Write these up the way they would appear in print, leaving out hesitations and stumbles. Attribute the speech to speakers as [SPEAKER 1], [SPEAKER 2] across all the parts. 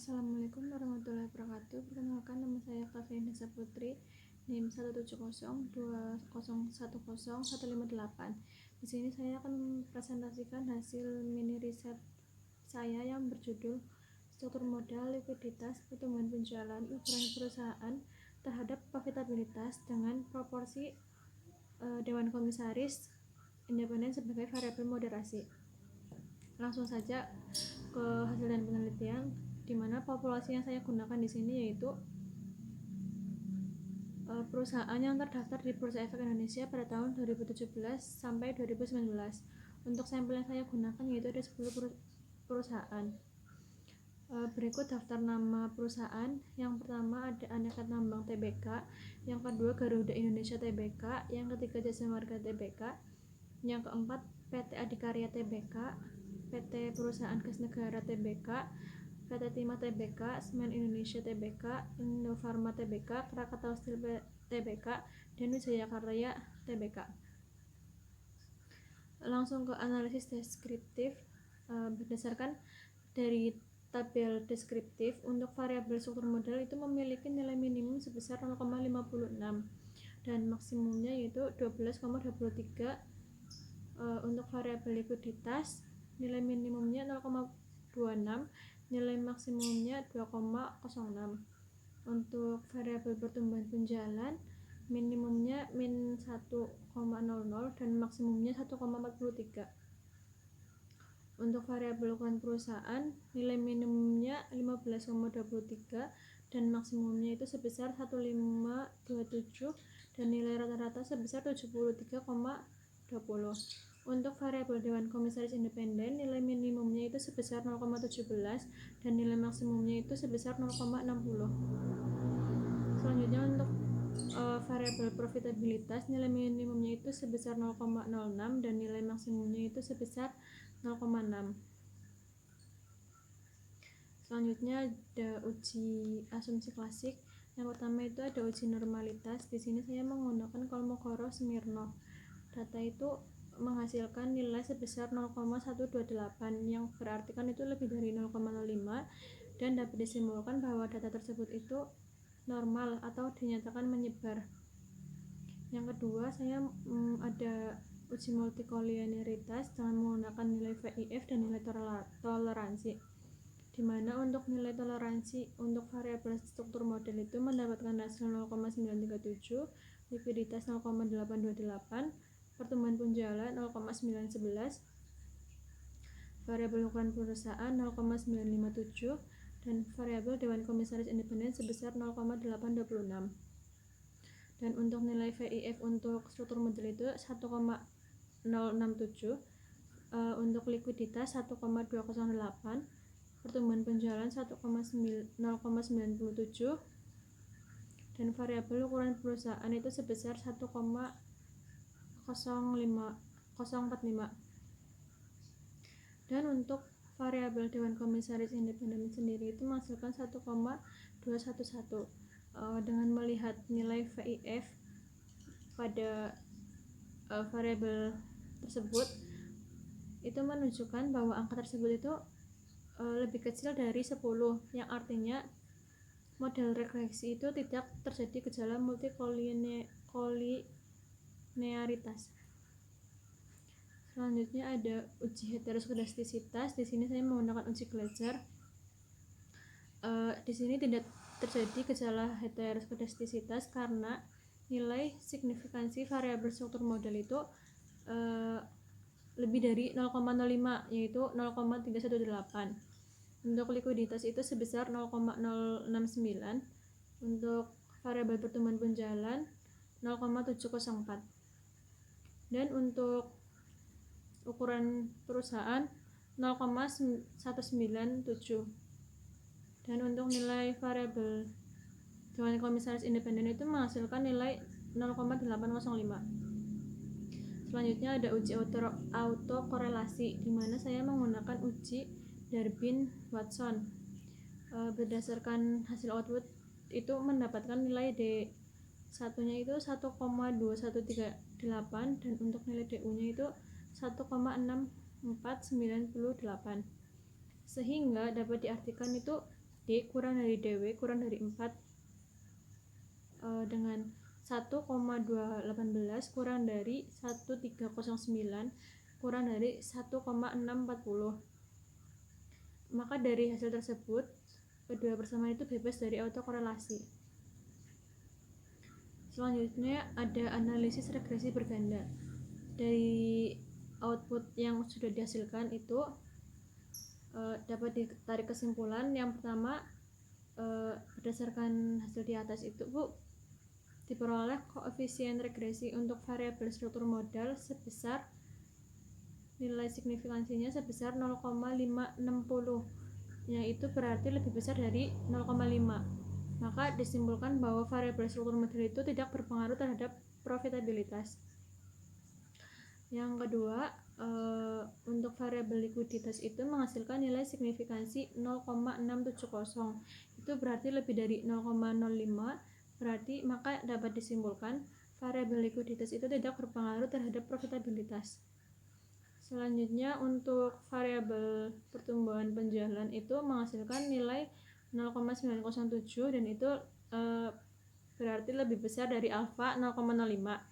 [SPEAKER 1] Assalamualaikum warahmatullahi wabarakatuh. Perkenalkan, nama saya Kavian Desa Putri, NIM 17020101508. Di sini saya akan mempresentasikan hasil mini riset saya yang berjudul struktur modal, likuiditas, pertumbuhan penjualan, ukuran perusahaan terhadap profitabilitas dengan proporsi Dewan Komisaris Independen sebagai variabel moderasi. Langsung saja ke hasil dan penelitian, di mana populasi yang saya gunakan di sini yaitu perusahaan yang terdaftar di Bursa Efek Indonesia pada tahun 2017 sampai 2019. Untuk sampel yang saya gunakan yaitu ada 10 perusahaan. Berikut daftar nama perusahaan. Yang pertama ada Aneka Tambang Tbk, yang kedua Garuda Indonesia Tbk, yang ketiga Jasa Marga Tbk, yang keempat PT Adikarya Tbk, PT Perusahaan Gas Negara Tbk, PT Timah Tbk, Semen Indonesia Tbk, Indofarma Tbk, Krakatau Steel Tbk, dan Wijaya Karya Tbk. Langsung ke analisis deskriptif. Berdasarkan dari tabel deskriptif, untuk variabel struktur modal itu memiliki nilai minimum sebesar 0,56 dan maksimumnya yaitu 12,23. Untuk variabel likuiditas, nilai minimumnya 0,26, nilai maksimumnya 2,06. Untuk variabel pertumbuhan penjualan, minimumnya min 1,00 dan maksimumnya 1,43. Untuk variabel ukuran perusahaan, nilai minimumnya 15,23 dan maksimumnya itu sebesar 1527 dan nilai rata-rata sebesar 73,20. Untuk variabel Dewan Komisaris Independen, nilai minimumnya itu sebesar 0,17 dan nilai maksimumnya itu sebesar 0,60. Selanjutnya untuk variabel profitabilitas, nilai minimumnya itu sebesar 0,06 dan nilai maksimumnya itu sebesar 0,6. Selanjutnya ada uji asumsi klasik. Yang pertama itu ada uji normalitas. Di sini saya menggunakan Kolmogorov-Smirnov. Data itu menghasilkan nilai sebesar 0,128 yang berarti kan itu lebih dari 0,05 dan dapat disimpulkan bahwa data tersebut itu normal atau dinyatakan menyebar. Yang kedua, saya ada uji multikolinearitas dengan menggunakan nilai VIF dan nilai toleransi, di mana untuk nilai toleransi untuk variabel struktur model itu mendapatkan hasil 0,937, likuiditas 0,828, pertumbuhan penjualan 0,911, variabel ukuran perusahaan 0,957 dan variabel Dewan Komisaris Independen sebesar 0,826. Dan untuk nilai VIF untuk struktur model itu 1,067, untuk likuiditas 1,208, pertumbuhan penjualan 0,97 dan variabel ukuran perusahaan itu sebesar 1,045. Dan untuk variabel Dewan Komisaris Independen sendiri itu menghasilkan 1,211. Dengan melihat nilai VIF pada variabel tersebut, itu menunjukkan bahwa angka tersebut itu lebih kecil dari 10, yang artinya model regresi itu tidak terjadi gejala multikolinearitas. Selanjutnya ada uji heteroskedastisitas. Di sini saya menggunakan uji Glaser. Di sini tidak terjadi gejala heteroskedastisitas karena nilai signifikansi variabel struktur model itu lebih dari 0,05 yaitu 0,318. Untuk likuiditas itu sebesar 0,069. Untuk variabel pertumbuhan penjualan 0,704. Dan untuk ukuran perusahaan 0,197. Dan untuk nilai variabel Dewan Komisaris Independen itu menghasilkan nilai 0,805. Selanjutnya ada uji autokorelasi, di mana saya menggunakan uji Durbin-Watson. Berdasarkan hasil output itu mendapatkan nilai D1 nya itu 1,2138 dan untuk nilai DU nya itu 1,6498, sehingga dapat diartikan itu D kurang dari DW kurang dari 4 dengan 1,218 kurang dari 1309 kurang dari 1,640. Maka dari hasil tersebut kedua persamaan itu bebas dari autokorelasi. Selanjutnya ada analisis regresi berganda. Dari output yang sudah dihasilkan itu dapat ditarik kesimpulan. Yang pertama, berdasarkan hasil di atas itu diperoleh koefisien regresi untuk variabel struktur modal sebesar nilai signifikansinya sebesar 0,560, yaitu berarti lebih besar dari 0,5. Maka disimpulkan bahwa variabel struktur modal itu tidak berpengaruh terhadap profitabilitas. Yang kedua, untuk variabel likuiditas itu menghasilkan nilai signifikansi 0,670. Itu berarti lebih dari 0,05. Berarti maka dapat disimpulkan variabel likuiditas itu tidak berpengaruh terhadap profitabilitas. Selanjutnya untuk variabel pertumbuhan penjualan itu menghasilkan nilai 0,907 dan itu berarti lebih besar dari alfa 0,05.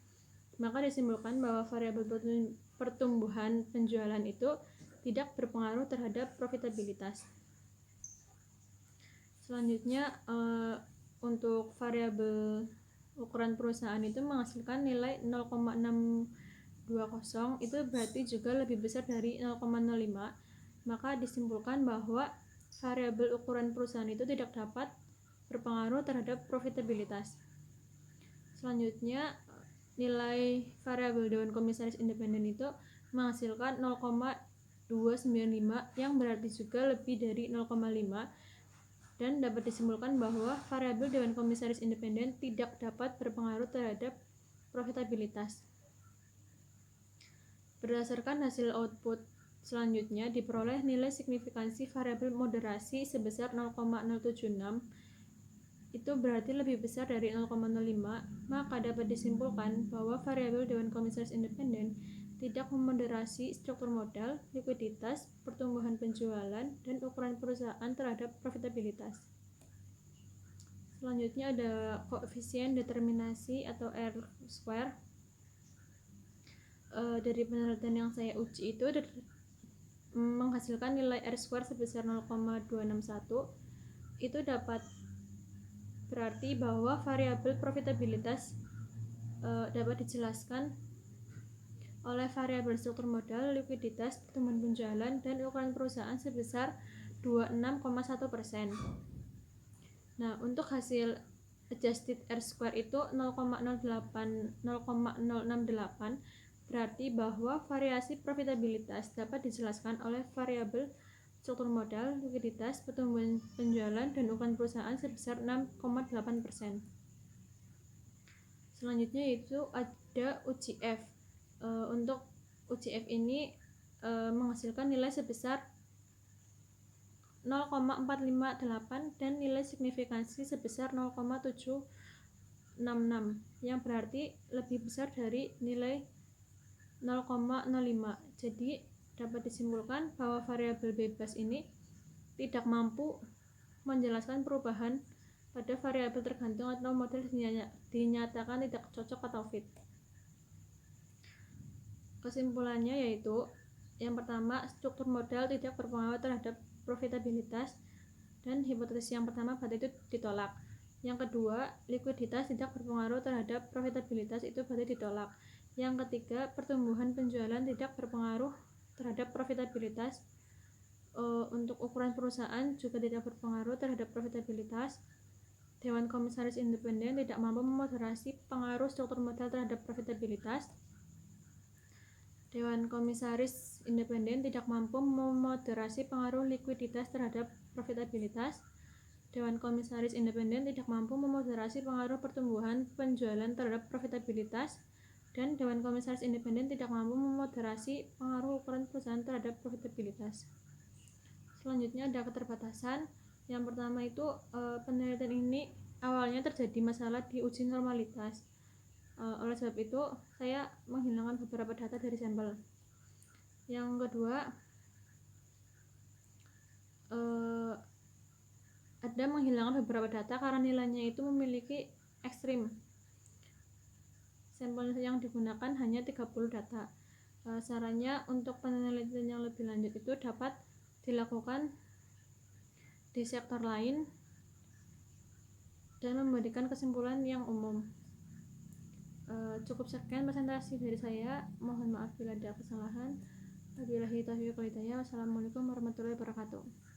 [SPEAKER 1] Maka disimpulkan bahwa variabel pertumbuhan penjualan itu tidak berpengaruh terhadap profitabilitas. Selanjutnya untuk variabel ukuran perusahaan itu menghasilkan nilai 0,620, itu berarti juga lebih besar dari 0,05. Maka disimpulkan bahwa variabel ukuran perusahaan itu tidak dapat berpengaruh terhadap profitabilitas. Selanjutnya nilai variabel Dewan Komisaris Independen itu menghasilkan 0,295 yang berarti juga lebih dari 0,5, dan dapat disimpulkan bahwa variabel Dewan Komisaris Independen tidak dapat berpengaruh terhadap profitabilitas. Berdasarkan hasil output selanjutnya diperoleh nilai signifikansi variabel moderasi sebesar 0,076, itu berarti lebih besar dari 0,05. Maka dapat disimpulkan bahwa variabel Dewan Komisaris Independen tidak memoderasi struktur modal, likuiditas, pertumbuhan penjualan, dan ukuran perusahaan terhadap profitabilitas. Selanjutnya ada koefisien determinasi atau R-square. Dari penelitian yang saya uji itu menghasilkan nilai R-square sebesar 0,261. Itu dapat berarti bahwa variabel profitabilitas dapat dijelaskan oleh variabel struktur modal, likuiditas, pertumbuhan penjualan, dan ukuran perusahaan sebesar 26,1%. Nah, untuk hasil adjusted R-square itu 0,068, berarti bahwa variasi profitabilitas dapat dijelaskan oleh variabel struktur modal, likuiditas, pertumbuhan penjualan, dan ukuran perusahaan sebesar 6,8%. Selanjutnya itu ada uji F. Untuk uji F ini menghasilkan nilai sebesar 0,458 dan nilai signifikansi sebesar 0,766, yang berarti lebih besar dari nilai 0,05. Jadi dapat disimpulkan bahwa variabel bebas ini tidak mampu menjelaskan perubahan pada variabel tergantung atau model dinyatakan tidak cocok atau fit. Kesimpulannya yaitu yang pertama, struktur modal tidak berpengaruh terhadap profitabilitas, dan hipotesis yang pertama berarti itu ditolak. Yang kedua, likuiditas tidak berpengaruh terhadap profitabilitas, itu berarti ditolak. Yang ketiga, pertumbuhan penjualan tidak berpengaruh terhadap profitabilitas. Untuk ukuran perusahaan juga tidak berpengaruh terhadap profitabilitas. Dewan Komisaris Independen tidak mampu memoderasi pengaruh struktur modal terhadap profitabilitas. Dewan Komisaris Independen tidak mampu memoderasi pengaruh likuiditas terhadap profitabilitas. Dewan Komisaris Independen tidak mampu memoderasi pengaruh pertumbuhan penjualan terhadap profitabilitas. Dan Dewan Komisaris Independen tidak mampu memoderasi pengaruh ukuran perusahaan terhadap profitabilitas. Selanjutnya ada keterbatasan. Yang pertama itu penelitian ini awalnya terjadi masalah di uji normalitas. Oleh sebab itu saya menghilangkan beberapa data dari sampel. Yang kedua, dan menghilangkan beberapa data karena nilainya itu memiliki ekstrim. Sampel yang digunakan hanya 30 data. Sarannya untuk penelitian yang lebih lanjut itu dapat dilakukan di sektor lain dan memberikan kesimpulan yang umum. Cukup sekian presentasi dari saya. Mohon maaf bila ada kesalahan. Wabillahi taufiq wal hidayah. Wassalamualaikum warahmatullahi wabarakatuh.